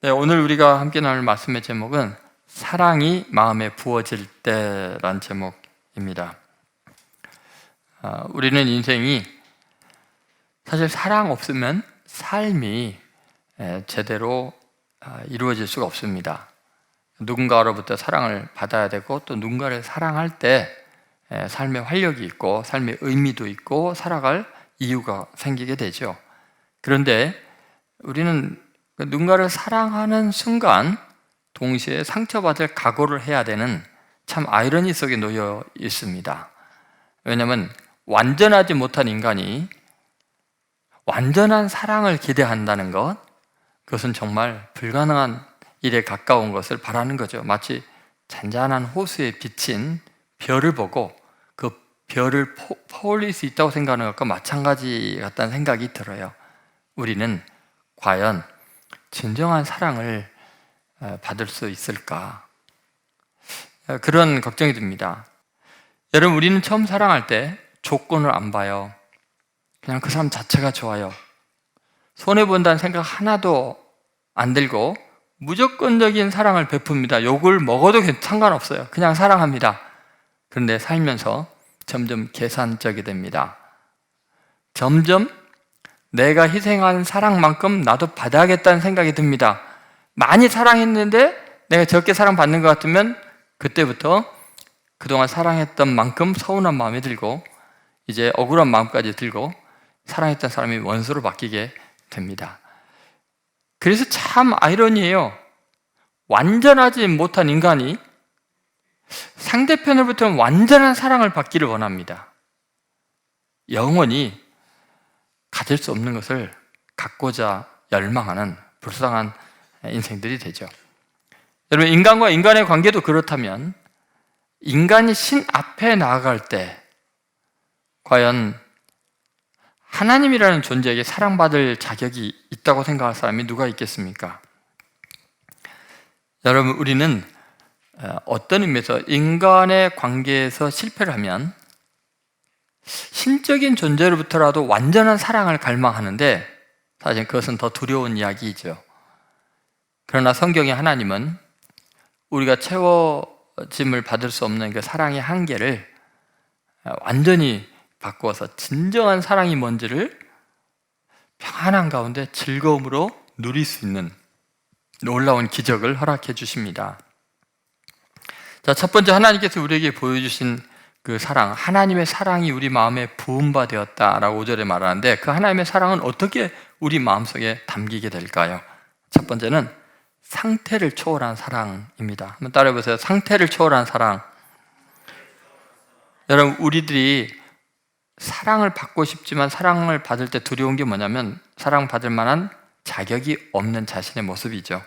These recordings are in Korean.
네, 오늘 우리가 함께 나눌 말씀의 제목은 사랑이 마음에 부어질 때란 제목입니다. 우리는 인생이 사실 사랑 없으면 삶이 제대로 이루어질 수가 없습니다. 누군가로부터 사랑을 받아야 되고 또 누군가를 사랑할 때 삶의 활력이 있고 삶의 의미도 있고 살아갈 이유가 생기게 되죠. 그런데 우리는 누군가를 사랑하는 순간 동시에 상처받을 각오를 해야 되는 참 아이러니 속에 놓여 있습니다. 왜냐하면 완전하지 못한 인간이 완전한 사랑을 기대한다는 것, 그것은 정말 불가능한 일에 가까운 것을 바라는 거죠. 마치 잔잔한 호수에 비친 별을 보고 그 별을 퍼올릴 수 있다고 생각하는 것과 마찬가지 같다는 생각이 들어요. 우리는 과연 진정한 사랑을 받을 수 있을까? 그런 걱정이 듭니다. 여러분, 우리는 처음 사랑할 때 조건을 안 봐요. 그냥 그 사람 자체가 좋아요. 손해본다는 생각 하나도 안 들고 무조건적인 사랑을 베풉니다. 욕을 먹어도 상관없어요. 그냥 사랑합니다. 그런데 살면서 점점 계산적이 됩니다. 점점 내가 희생한 사랑만큼 나도 받아야겠다는 생각이 듭니다. 많이 사랑했는데 내가 적게 사랑받는 것 같으면 그때부터 그동안 사랑했던 만큼 서운한 마음이 들고 이제 억울한 마음까지 들고 사랑했던 사람이 원수로 바뀌게 됩니다. 그래서 참 아이러니해요. 완전하지 못한 인간이 상대편으로부터 완전한 사랑을 받기를 원합니다. 영원히 가질 수 없는 것을 갖고자 열망하는 불쌍한 인생들이 되죠. 여러분, 인간과 인간의 관계도 그렇다면 인간이 신 앞에 나아갈 때 과연 하나님이라는 존재에게 사랑받을 자격이 있다고 생각할 사람이 누가 있겠습니까? 여러분, 우리는 어떤 의미에서 인간의 관계에서 실패를 하면 신적인 존재로부터라도 완전한 사랑을 갈망하는데 사실 그것은 더 두려운 이야기이죠. 그러나 성경의 하나님은 우리가 채워짐을 받을 수 없는 그 사랑의 한계를 완전히 바꾸어서 진정한 사랑이 뭔지를 평안한 가운데 즐거움으로 누릴 수 있는 놀라운 기적을 허락해 주십니다. 자, 첫 번째, 하나님께서 우리에게 보여주신 그 사랑, 하나님의 사랑이 우리 마음에 부은 바 되었다라고 5절에 말하는데 그 하나님의 사랑은 어떻게 우리 마음속에 담기게 될까요? 첫 번째는 상태를 초월한 사랑입니다. 한번 따라해 보세요. 상태를 초월한 사랑. 여러분, 우리들이 사랑을 받고 싶지만 사랑을 받을 때 두려운 게 뭐냐면 사랑받을 만한 자격이 없는 자신의 모습이죠.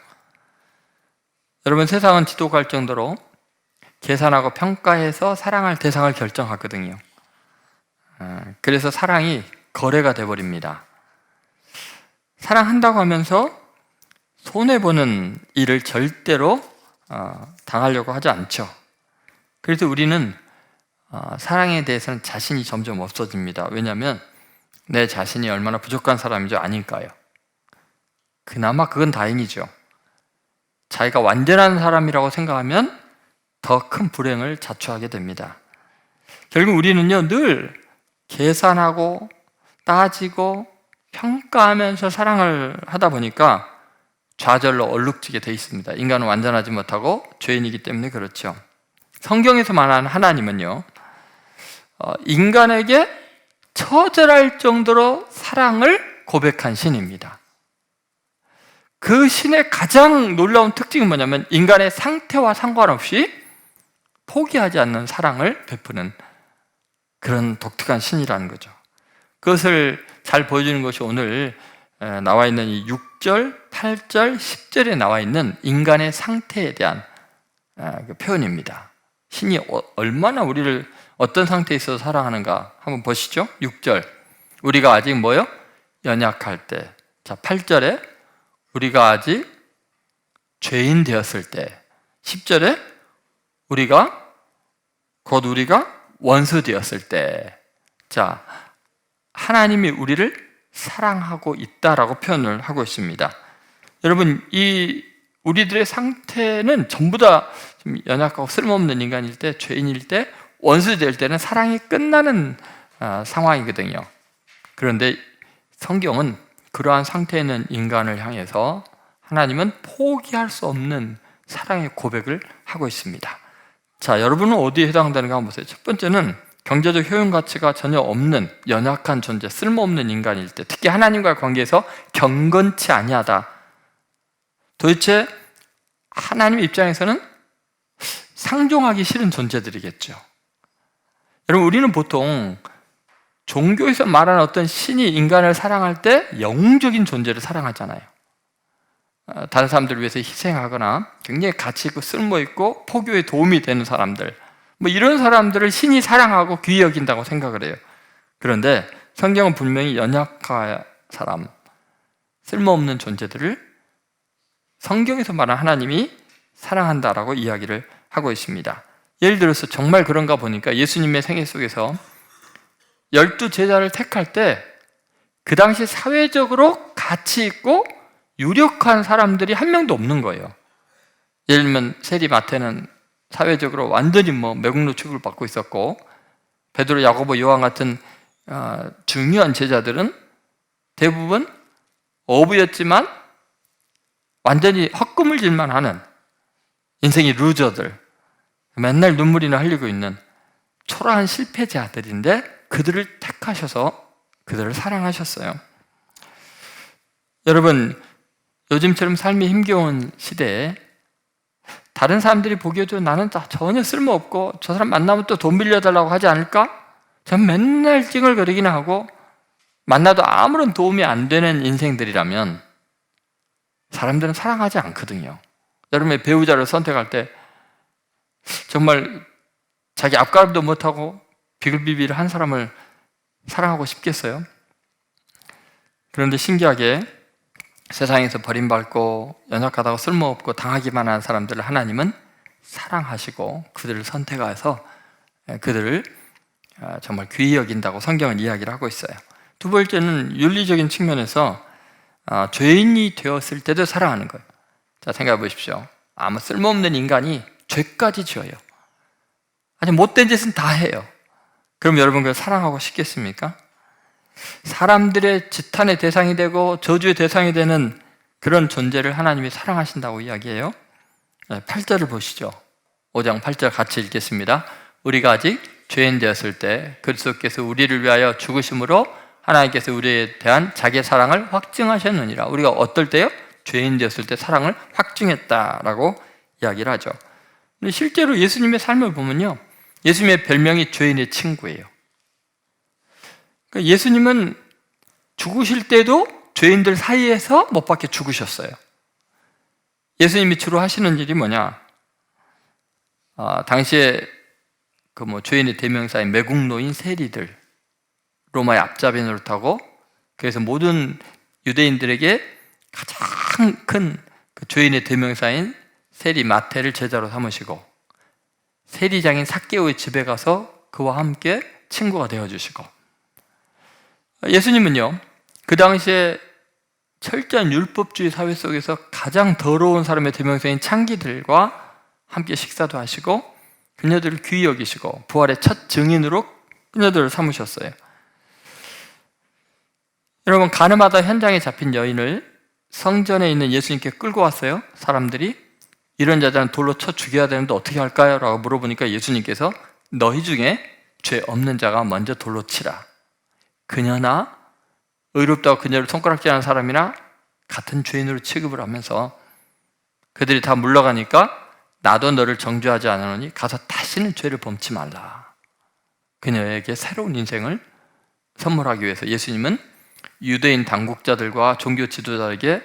여러분, 세상은 지독할 정도로 계산하고 평가해서 사랑할 대상을 결정하거든요. 그래서 사랑이 거래가 돼버립니다. 사랑한다고 하면서 손해보는 일을 절대로 당하려고 하지 않죠. 그래서 우리는 사랑에 대해서는 자신이 점점 없어집니다. 왜냐하면 내 자신이 얼마나 부족한 사람인지 아니까요. 그나마 그건 다행이죠. 자기가 완전한 사람이라고 생각하면 더 큰 불행을 자초하게 됩니다. 결국 우리는요, 늘 계산하고 따지고 평가하면서 사랑을 하다 보니까 좌절로 얼룩지게 돼 있습니다. 인간은 완전하지 못하고 죄인이기 때문에 그렇죠. 성경에서 말하는 하나님은요, 인간에게 처절할 정도로 사랑을 고백한 신입니다. 그 신의 가장 놀라운 특징은 뭐냐면 인간의 상태와 상관없이 포기하지 않는 사랑을 베푸는 그런 독특한 신이라는 거죠. 그것을 잘 보여주는 것이 오늘 나와 있는 이 6절, 8절, 10절에 나와 있는 인간의 상태에 대한 표현입니다. 신이 얼마나 우리를 어떤 상태에 있어서 사랑하는가 한번 보시죠. 6절, 우리가 아직 뭐요? 연약할 때. 자, 8절에 우리가 아직 죄인 되었을 때. 10절에 곧 우리가 원수 되었을 때. 자, 하나님이 우리를 사랑하고 있다라고 표현을 하고 있습니다. 여러분, 이 우리들의 상태는 전부 다 좀 연약하고 쓸모없는 인간일 때, 죄인일 때, 원수 될 때는 사랑이 끝나는 상황이거든요. 그런데 성경은 그러한 상태에 있는 인간을 향해서 하나님은 포기할 수 없는 사랑의 고백을 하고 있습니다. 자, 여러분은 어디에 해당되는가 한번 보세요. 첫 번째는 경제적 효용 가치가 전혀 없는 연약한 존재, 쓸모없는 인간일 때, 특히 하나님과의 관계에서 경건치 아니하다. 도대체 하나님 입장에서는 상종하기 싫은 존재들이겠죠. 여러분, 우리는 보통 종교에서 말하는 어떤 신이 인간을 사랑할 때 영웅적인 존재를 사랑하잖아요. 다른 사람들을 위해서 희생하거나 굉장히 가치 있고 쓸모 있고 포교에 도움이 되는 사람들, 뭐 이런 사람들을 신이 사랑하고 귀히 여긴다고 생각을 해요. 그런데 성경은 분명히 연약한 사람, 쓸모없는 존재들을 성경에서 말하는 하나님이 사랑한다라고 이야기를 하고 있습니다. 예를 들어서 정말 그런가 보니까 예수님의 생애 속에서 12 제자를 택할 때 그 당시 사회적으로 가치 있고 유력한 사람들이 한 명도 없는 거예요. 예를 들면 세리 마태는 사회적으로 완전히 매국노 취급을 받고 있었고, 베드로, 야고보, 요한 같은 중요한 제자들은 대부분 어부였지만 완전히 헛꿈을질만 하는 인생이 루저들, 맨날 눈물이나 흘리고 있는 초라한 실패자들인데 그들을 택하셔서 그들을 사랑하셨어요. 여러분, 요즘처럼 삶이 힘겨운 시대에 다른 사람들이 보기에도 나는 전혀 쓸모없고 저 사람 만나면 또 돈 빌려달라고 하지 않을까? 전 맨날 찡얼거리기나 하고 만나도 아무런 도움이 안 되는 인생들이라면 사람들은 사랑하지 않거든요. 여러분의 배우자를 선택할 때 정말 자기 앞가림도 못하고 비글비빌 한 사람을 사랑하고 싶겠어요? 그런데 신기하게 세상에서 버림받고 연약하다고 쓸모없고 당하기만 한 사람들을 하나님은 사랑하시고 그들을 선택해서 그들을 정말 귀히 여긴다고 성경은 이야기를 하고 있어요. 두 번째는 윤리적인 측면에서 죄인이 되었을 때도 사랑하는 거예요. 자, 생각해 보십시오. 아무 쓸모없는 인간이 죄까지 지어요. 아주 못된 짓은 다 해요. 그럼 여러분 그걸 사랑하고 싶겠습니까? 사람들의 지탄의 대상이 되고 저주의 대상이 되는 그런 존재를 하나님이 사랑하신다고 이야기해요. 8절을 보시죠. 5장 8절 같이 읽겠습니다. 우리가 아직 죄인 되었을 때 그리스도께서 우리를 위하여 죽으심으로 하나님께서 우리에 대한 자기의 사랑을 확증하셨느니라. 우리가 어떨 때요? 죄인 되었을 때 사랑을 확증했다라고 이야기를 하죠. 근데 실제로 예수님의 삶을 보면요, 예수님의 별명이 죄인의 친구예요. 그러니까 예수님은 죽으실 때도 죄인들 사이에서 못 박혀 죽으셨어요. 예수님이 주로 하시는 일이 뭐냐? 당시에 죄인의 대명사인 매국노인 세리들, 로마의 앞잡이 노릇하고, 그래서 모든 유대인들에게 가장 큰 죄인의 대명사인 세리 마태를 제자로 삼으시고, 세리장인 삭개오의 집에 가서 그와 함께 친구가 되어주시고, 예수님은요, 그 당시에 철저한 율법주의 사회 속에서 가장 더러운 사람의 대명사인 창기들과 함께 식사도 하시고 그녀들을 귀히 여기시고 부활의 첫 증인으로 그녀들을 삼으셨어요. 여러분, 가늠하다 현장에 잡힌 여인을 성전에 있는 예수님께 끌고 왔어요. 사람들이 이런 자들은 돌로 쳐 죽여야 되는데 어떻게 할까요? 라고 물어보니까 예수님께서 너희 중에 죄 없는 자가 먼저 돌로 치라. 그녀나 의롭다고 그녀를 손가락질하는 사람이나 같은 죄인으로 취급을 하면서 그들이 다 물러가니까 나도 너를 정죄하지 않으노니 가서 다시는 죄를 범치 말라. 그녀에게 새로운 인생을 선물하기 위해서 예수님은 유대인 당국자들과 종교 지도자에게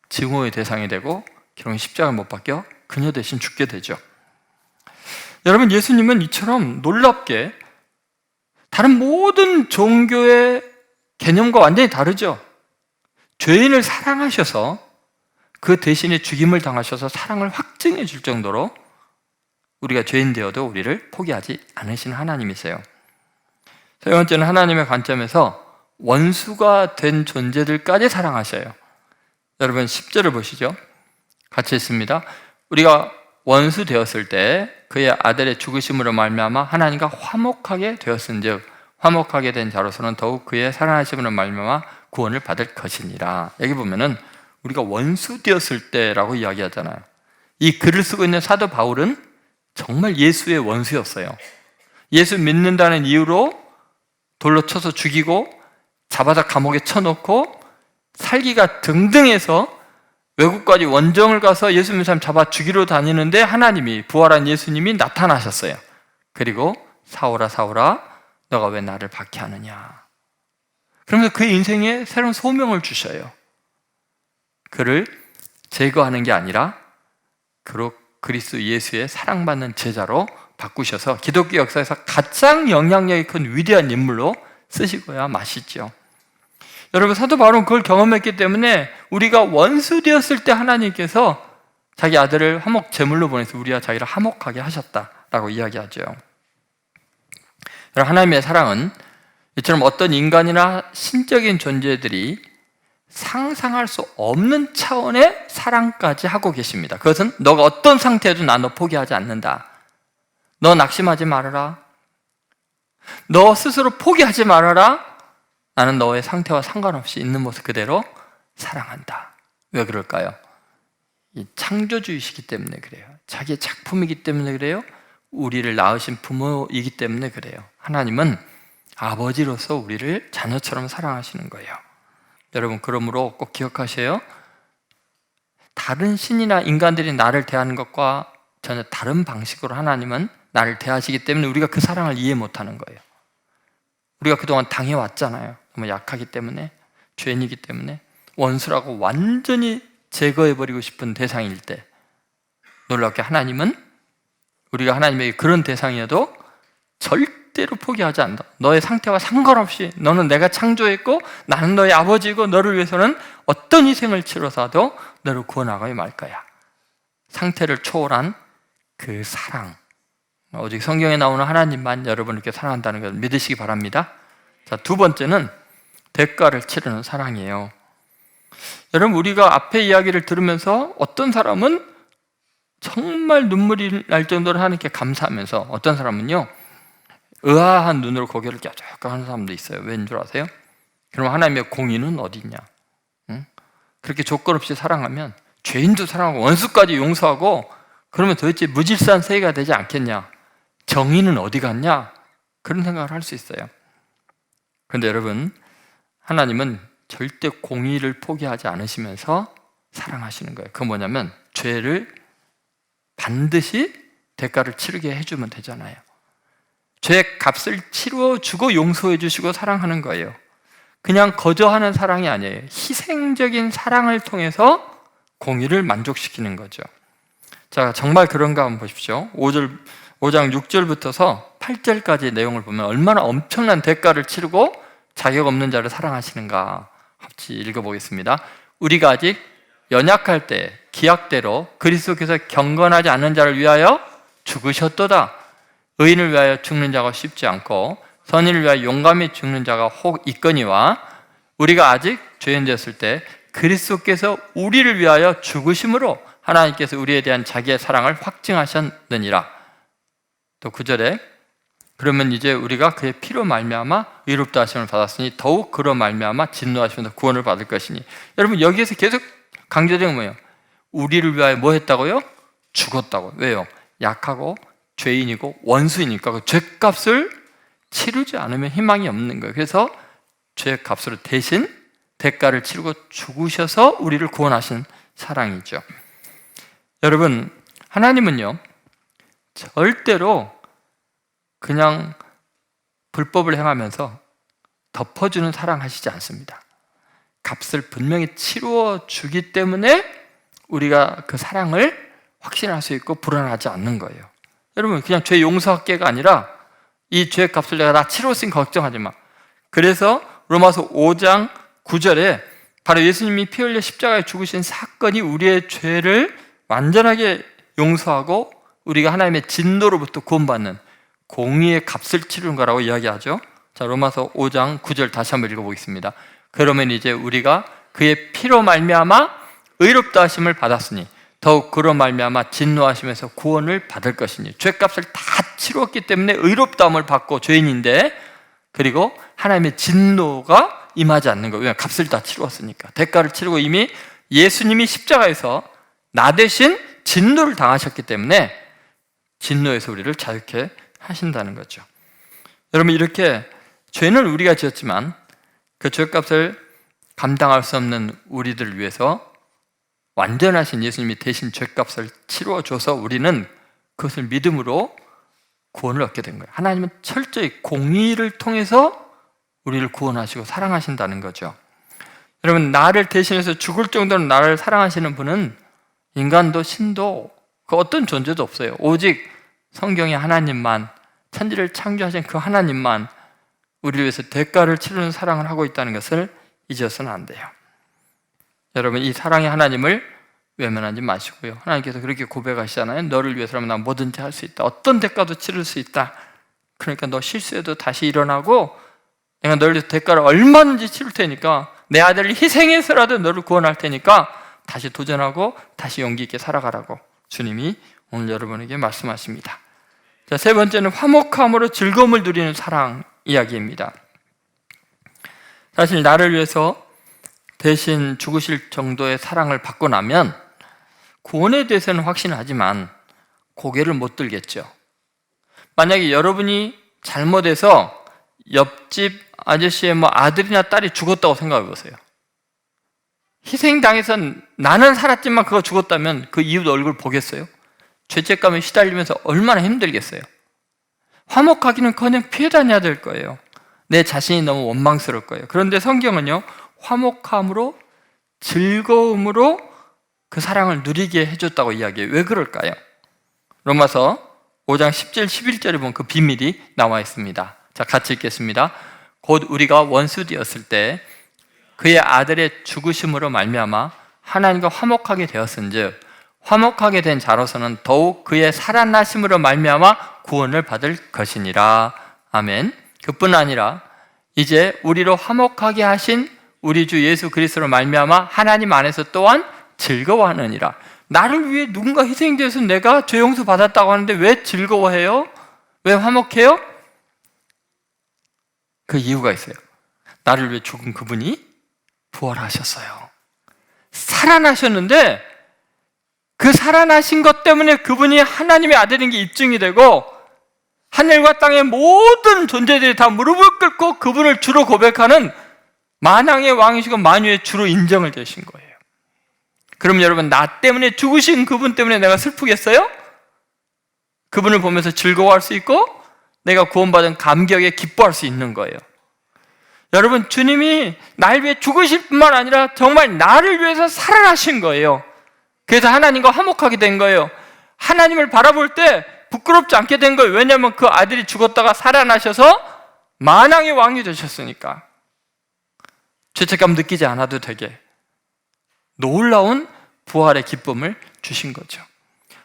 증오의 대상이 되고 결국 십자가를 못 박혀 그녀 대신 죽게 되죠. 여러분, 예수님은 이처럼 놀랍게 다른 모든 종교의 개념과 완전히 다르죠. 죄인을 사랑하셔서 그 대신에 죽임을 당하셔서 사랑을 확증해 줄 정도로 우리가 죄인 되어도 우리를 포기하지 않으시는 하나님이세요. 세 번째는 하나님의 관점에서 원수가 된 존재들까지 사랑하셔요. 여러분 10절을 보시죠. 같이 읽습니다. 우리가 원수 되었을 때 그의 아들의 죽으심으로 말미암아 하나님과 화목하게 되었은즉 화목하게 된 자로서는 더욱 그의 살아나심으로 말미암아 구원을 받을 것이니라. 여기 보면은 우리가 원수 되었을 때라고 이야기하잖아요. 이 글을 쓰고 있는 사도 바울은 정말 예수의 원수였어요. 예수 믿는다는 이유로 돌로 쳐서 죽이고 잡아다 감옥에 쳐놓고 살기가 등등해서 외국까지 원정을 가서 예수 믿는 사람 잡아 죽이러 다니는데 하나님이, 부활한 예수님이 나타나셨어요. 그리고 사울아 사울아 너가 왜 나를 박해하느냐. 그러면서 그의 인생에 새로운 소명을 주셔요. 그를 제거하는 게 아니라 그리스도 예수의 사랑받는 제자로 바꾸셔서 기독교 역사에서 가장 영향력이 큰 위대한 인물로 쓰시고야 마시죠. 여러분, 사도 바울은 그걸 경험했기 때문에 우리가 원수 되었을 때 하나님께서 자기 아들을 화목 제물로 보내서 우리와 자기를 화목하게 하셨다라고 이야기하죠. 여러분, 하나님의 사랑은 이처럼 어떤 인간이나 신적인 존재들이 상상할 수 없는 차원의 사랑까지 하고 계십니다. 그것은 너가 어떤 상태에도 나 너 포기하지 않는다. 너 낙심하지 말아라. 너 스스로 포기하지 말아라. 나는 너의 상태와 상관없이 있는 모습 그대로 사랑한다. 왜 그럴까요? 이 창조주이시기 때문에 그래요. 자기의 작품이기 때문에 그래요. 우리를 낳으신 부모이기 때문에 그래요. 하나님은 아버지로서 우리를 자녀처럼 사랑하시는 거예요. 여러분, 그러므로 꼭 기억하세요. 다른 신이나 인간들이 나를 대하는 것과 전혀 다른 방식으로 하나님은 나를 대하시기 때문에 우리가 그 사랑을 이해 못하는 거예요. 우리가 그동안 당해왔잖아요. 너무 약하기 때문에, 죄인이기 때문에 원수라고 완전히 제거해버리고 싶은 대상일 때 놀랍게 하나님은 우리가 하나님에게 그런 대상이어도 절대로 포기하지 않는다. 너의 상태와 상관없이 너는 내가 창조했고 나는 너의 아버지고 너를 위해서는 어떤 희생을 치러서도 너를 구원하고 말 거야. 상태를 초월한 그 사랑, 오직 성경에 나오는 하나님만 여러분을 이렇게 사랑한다는 걸 믿으시기 바랍니다. 자, 두 번째는 대가를 치르는 사랑이에요. 여러분, 우리가 앞에 이야기를 들으면서 어떤 사람은 정말 눈물이 날 정도로 하나님께 감사하면서 어떤 사람은요 의아한 눈으로 고개를 껴적거리는 하는 사람도 있어요. 왠 줄 아세요? 그럼 하나님의 공의는 어디 있냐? 응? 그렇게 조건 없이 사랑하면 죄인도 사랑하고 원수까지 용서하고 그러면 도대체 무질서한 세계가 되지 않겠냐? 정의는 어디 갔냐? 그런 생각을 할 수 있어요. 그런데 여러분, 하나님은 절대 공의를 포기하지 않으시면서 사랑하시는 거예요. 그건 뭐냐면 죄를 반드시 대가를 치르게 해주면 되잖아요. 죄의 값을 치루어주고 용서해 주시고 사랑하는 거예요. 그냥 거저하는 사랑이 아니에요. 희생적인 사랑을 통해서 공의를 만족시키는 거죠. 자, 정말 그런가 한번 보십시오. 5장 6절부터서 8절까지 내용을 보면 얼마나 엄청난 대가를 치르고 자격 없는 자를 사랑하시는가 같이 읽어보겠습니다. 우리가 아직 연약할 때 기약대로 그리스도께서 경건하지 않는 자를 위하여 죽으셨도다. 의인을 위하여 죽는 자가 쉽지 않고 선인을 위하여 용감히 죽는 자가 혹 있거니와 우리가 아직 죄인 되었을 때 그리스도께서 우리를 위하여 죽으심으로 하나님께서 우리에 대한 자기의 사랑을 확증하셨느니라. 또 9절에 그러면 이제 우리가 그의 피로 말미암아 의롭다 하심을 받았으니 더욱 그로 말미암아 진노하시면서 구원을 받을 것이니. 여러분, 여기에서 계속 강조된 건 뭐예요? 우리를 위하여 뭐 했다고요? 죽었다고. 왜요? 약하고 죄인이고 원수이니까 그 죄값을 치르지 않으면 희망이 없는 거예요. 그래서 죄값으로 대신 대가를 치르고 죽으셔서 우리를 구원하신 사랑이죠. 여러분, 하나님은요 절대로 그냥 불법을 행하면서 덮어주는 사랑하시지 않습니다. 값을 분명히 치루어 주기 때문에 우리가 그 사랑을 확신할 수 있고 불안하지 않는 거예요. 여러분, 그냥 죄 용서할게가 아니라 이 죄 값을 내가 다 치루었으니까 걱정하지 마. 그래서 로마서 5장 9절에 바로 예수님이 피 흘려 십자가에 죽으신 사건이 우리의 죄를 완전하게 용서하고 우리가 하나님의 진노로부터 구원받는 공의의 값을 치르는 거라고 이야기하죠. 자, 로마서 5장 9절 다시 한번 읽어보겠습니다. 그러면 이제 우리가 그의 피로 말미암아 의롭다 하심을 받았으니 더욱 그로 말미암아 진노하심에서 구원을 받을 것이니 죄값을 다 치루었기 때문에 의롭다함을 받고 죄인인데, 그리고 하나님의 진노가 임하지 않는 거예요. 왜냐하면 값을 다 치루었으니까. 대가를 치르고 이미 예수님이 십자가에서 나 대신 진노를 당하셨기 때문에 진노에서 우리를 자유케 하신다는 거죠. 여러분, 이렇게 죄는 우리가 지었지만 그 죄값을 감당할 수 없는 우리들을 위해서 완전하신 예수님이 대신 죄값을 치루어줘서 우리는 그것을 믿음으로 구원을 얻게 된 거예요. 하나님은 철저히 공의를 통해서 우리를 구원하시고 사랑하신다는 거죠. 여러분, 나를 대신해서 죽을 정도로 나를 사랑하시는 분은 인간도 신도 그 어떤 존재도 없어요. 오직 성경의 하나님만, 천지를 창조하신 그 하나님만 우리를 위해서 대가를 치르는 사랑을 하고 있다는 것을 잊어서는 안 돼요. 여러분, 이 사랑의 하나님을 외면하지 마시고요. 하나님께서 그렇게 고백하시잖아요. 너를 위해서라면 난 뭐든지 할 수 있다. 어떤 대가도 치를 수 있다. 그러니까 너 실수해도 다시 일어나고 내가 너를 위해서 대가를 얼마든지 치를 테니까, 내 아들을 희생해서라도 너를 구원할 테니까 다시 도전하고 다시 용기 있게 살아가라고 주님이 오늘 여러분에게 말씀하십니다. 자, 세 번째는 화목함으로 즐거움을 누리는 사랑 이야기입니다. 사실 나를 위해서 대신 죽으실 정도의 사랑을 받고 나면 구원에 대해서는 확신하지만 고개를 못 들겠죠. 만약에 여러분이 잘못해서 옆집 아저씨의 아들이나 딸이 죽었다고 생각해 보세요. 희생당해서 나는 살았지만 그가 죽었다면 그 이웃 얼굴 보겠어요? 죄책감에 시달리면서 얼마나 힘들겠어요? 화목하기는커녕 피해 다녀야 될 거예요. 내 자신이 너무 원망스러울 거예요. 그런데 성경은요, 화목함으로 즐거움으로 그 사랑을 누리게 해줬다고 이야기해요. 왜 그럴까요? 로마서 5장 10절 11절에 보면 그 비밀이 나와 있습니다. 자, 같이 읽겠습니다. 곧 우리가 원수되었을 때 그의 아들의 죽으심으로 말미암아 하나님과 화목하게 되었은즉 화목하게 된 자로서는 더욱 그의 살아나심으로 말미암아 구원을 받을 것이니라. 아멘. 그뿐 아니라 이제 우리로 화목하게 하신 우리 주 예수 그리스도로 말미암아 하나님 안에서 또한 즐거워하느니라. 나를 위해 누군가 희생돼서 내가 죄 용서 받았다고 하는데 왜 즐거워해요? 왜 화목해요? 그 이유가 있어요. 나를 위해 죽은 그분이 부활하셨어요. 살아나셨는데 그 살아나신 것 때문에 그분이 하나님의 아들인 게 입증이 되고 하늘과 땅의 모든 존재들이 다 무릎을 꿇고 그분을 주로 고백하는 만왕의 왕이시고 만유의 주로 인정을 되신 거예요. 그럼 여러분, 나 때문에 죽으신 그분 때문에 내가 슬프겠어요? 그분을 보면서 즐거워할 수 있고 내가 구원받은 감격에 기뻐할 수 있는 거예요. 여러분, 주님이 날 위해 죽으실 뿐만 아니라 정말 나를 위해서 살아나신 거예요. 그래서 하나님과 화목하게 된 거예요. 하나님을 바라볼 때 부끄럽지 않게 된 거예요. 왜냐하면 그 아들이 죽었다가 살아나셔서 만왕의 왕이 되셨으니까. 죄책감 느끼지 않아도 되게 놀라운 부활의 기쁨을 주신 거죠.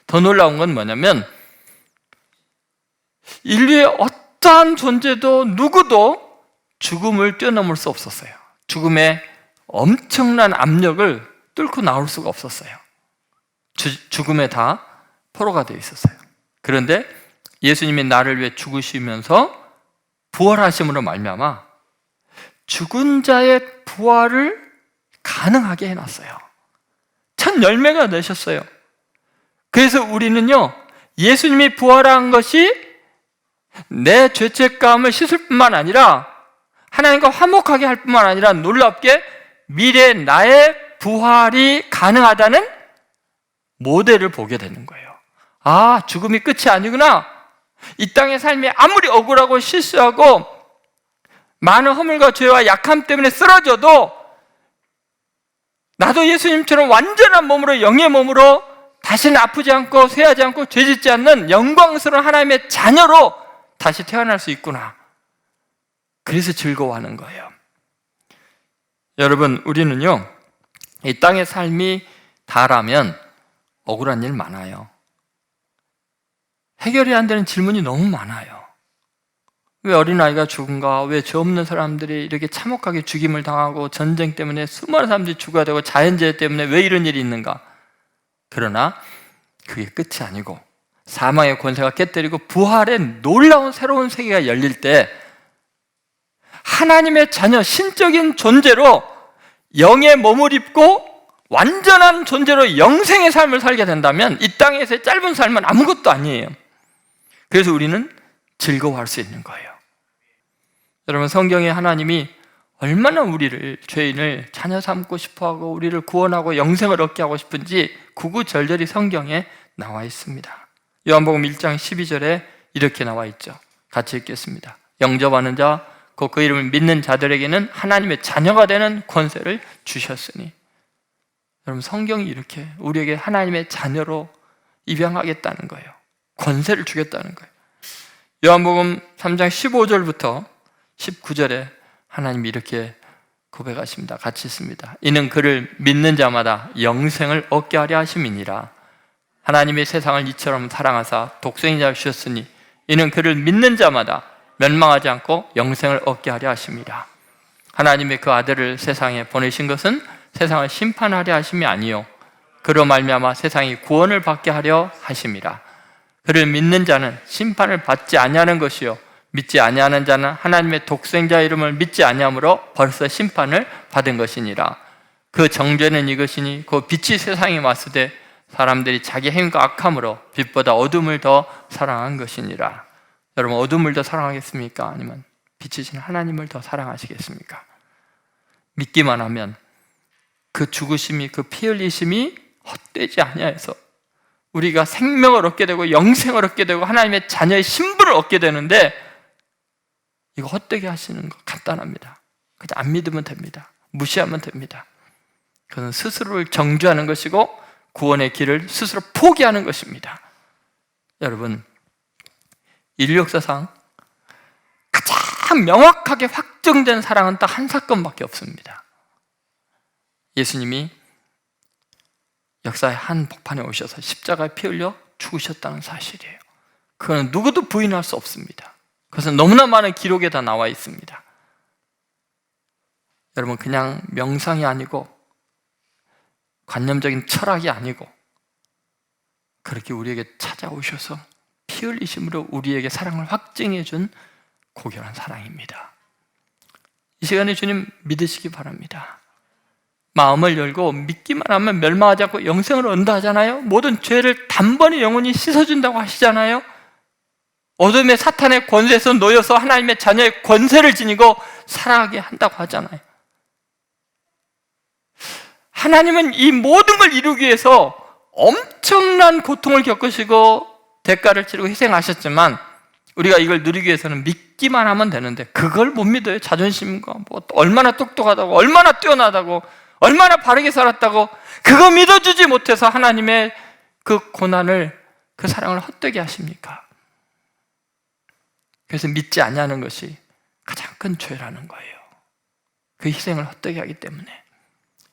더 놀라운 건 뭐냐면 인류의 어떠한 존재도 누구도 죽음을 뛰어넘을 수 없었어요. 죽음의 엄청난 압력을 뚫고 나올 수가 없었어요. 죽음에 다 포로가 되어 있었어요. 그런데 예수님이 나를 위해 죽으시면서 부활하심으로 말미암아 죽은 자의 부활을 가능하게 해놨어요. 첫 열매가 되셨어요. 그래서 우리는요, 예수님이 부활한 것이 내 죄책감을 씻을 뿐만 아니라 하나님과 화목하게 할 뿐만 아니라 놀랍게 미래 나의 부활이 가능하다는 모델을 보게 되는 거예요. 아, 죽음이 끝이 아니구나. 이 땅의 삶이 아무리 억울하고 실수하고 많은 허물과 죄와 약함 때문에 쓰러져도 나도 예수님처럼 완전한 몸으로, 영의 몸으로 다시는 아프지 않고 쇠하지 않고 죄짓지 않는 영광스러운 하나님의 자녀로 다시 태어날 수 있구나. 그래서 즐거워하는 거예요. 여러분, 우리는요, 이 땅의 삶이 다라면 억울한 일 많아요. 해결이 안 되는 질문이 너무 많아요. 왜 어린아이가 죽은가? 왜 죄 없는 사람들이 이렇게 참혹하게 죽임을 당하고 전쟁 때문에 수많은 사람들이 죽어야 되고 자연재해 때문에 왜 이런 일이 있는가? 그러나 그게 끝이 아니고 사망의 권세가 깨뜨리고 부활의 놀라운 새로운 세계가 열릴 때 하나님의 자녀, 신적인 존재로 영의 몸을 입고 완전한 존재로 영생의 삶을 살게 된다면 이 땅에서의 짧은 삶은 아무것도 아니에요. 그래서 우리는 즐거워할 수 있는 거예요. 여러분, 성경에 하나님이 얼마나 우리를, 죄인을 자녀 삼고 싶어하고 우리를 구원하고 영생을 얻게 하고 싶은지 구구절절히 성경에 나와 있습니다. 요한복음 1장 12절에 이렇게 나와 있죠. 같이 읽겠습니다. 영접하는 자, 곧 그 이름을 믿는 자들에게는 하나님의 자녀가 되는 권세를 주셨으니. 여러분, 성경이 이렇게 우리에게 하나님의 자녀로 입양하겠다는 거예요. 권세를 주겠다는 거예요. 요한복음 3장 15절부터 19절에 하나님이 이렇게 고백하십니다. 같이 있습니다. 이는 그를 믿는 자마다 영생을 얻게 하려 하심이니라. 하나님이 세상을 이처럼 사랑하사 독생자를 주셨으니 이는 그를 믿는 자마다 멸망하지 않고 영생을 얻게 하려 하심이라. 하나님의 그 아들을 세상에 보내신 것은 세상을 심판하려 하심이 아니요 그로 말미암아 세상이 구원을 받게 하려 하심이라. 그를 믿는 자는 심판을 받지 아니하는 것이요 믿지 아니하는 자는 하나님의 독생자 이름을 믿지 아니함으로 벌써 심판을 받은 것이니라. 그 정죄는 이것이니 그 빛이 세상에 왔으되 사람들이 자기 행위가 악함으로 빛보다 어둠을 더 사랑한 것이니라. 여러분, 어둠을 더 사랑하겠습니까? 아니면 빛이신 하나님을 더 사랑하시겠습니까? 믿기만 하면 그 죽으심이, 그 피 흘리심이 헛되지 아니하여서 우리가 생명을 얻게 되고 영생을 얻게 되고 하나님의 자녀의 신분을 얻게 되는데, 이거 헛되게 하시는 거 간단합니다. 그냥 안 믿으면 됩니다. 무시하면 됩니다. 그건 스스로를 정죄하는 것이고 구원의 길을 스스로 포기하는 것입니다. 여러분, 인류 역사상 가장 명확하게 확정된 사랑은 딱 한 사건밖에 없습니다. 예수님이 역사의 한 복판에 오셔서 십자가에 피 흘려 죽으셨다는 사실이에요. 그건 누구도 부인할 수 없습니다. 그것은 너무나 많은 기록에 다 나와 있습니다. 여러분, 그냥 명상이 아니고 관념적인 철학이 아니고 그렇게 우리에게 찾아오셔서 피 흘리심으로 우리에게 사랑을 확증해 준 고결한 사랑입니다. 이 시간에 주님 믿으시기 바랍니다. 마음을 열고 믿기만 하면 멸망하지 않고 영생을 얻는다 하잖아요. 모든 죄를 단번에 영원히 씻어준다고 하시잖아요. 어둠의 사탄의 권세에서 놓여서 하나님의 자녀의 권세를 지니고 살아가게 한다고 하잖아요. 하나님은 이 모든 걸 이루기 위해서 엄청난 고통을 겪으시고 대가를 치르고 희생하셨지만 우리가 이걸 누리기 위해서는 믿기만 하면 되는데 그걸 못 믿어요. 자존심과 뭐 얼마나 똑똑하다고, 얼마나 뛰어나다고, 얼마나 바르게 살았다고 그거 믿어주지 못해서 하나님의 그 고난을, 그 사랑을 헛되게 하십니까? 그래서 믿지 아니하는 것이 가장 큰 죄라는 거예요. 그 희생을 헛되게 하기 때문에.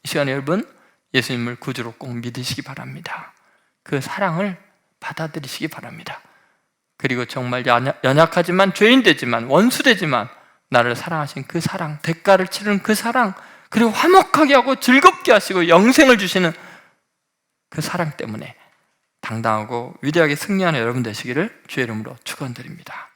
이 시간에 여러분, 예수님을 구주로 꼭 믿으시기 바랍니다. 그 사랑을 받아들이시기 바랍니다. 그리고 정말 연약하지만, 죄인되지만, 원수되지만 나를 사랑하신 그 사랑, 대가를 치르는 그 사랑, 그리고 화목하게 하고 즐겁게 하시고 영생을 주시는 그 사랑 때문에 당당하고 위대하게 승리하는 여러분 되시기를 주의 이름으로 축원드립니다.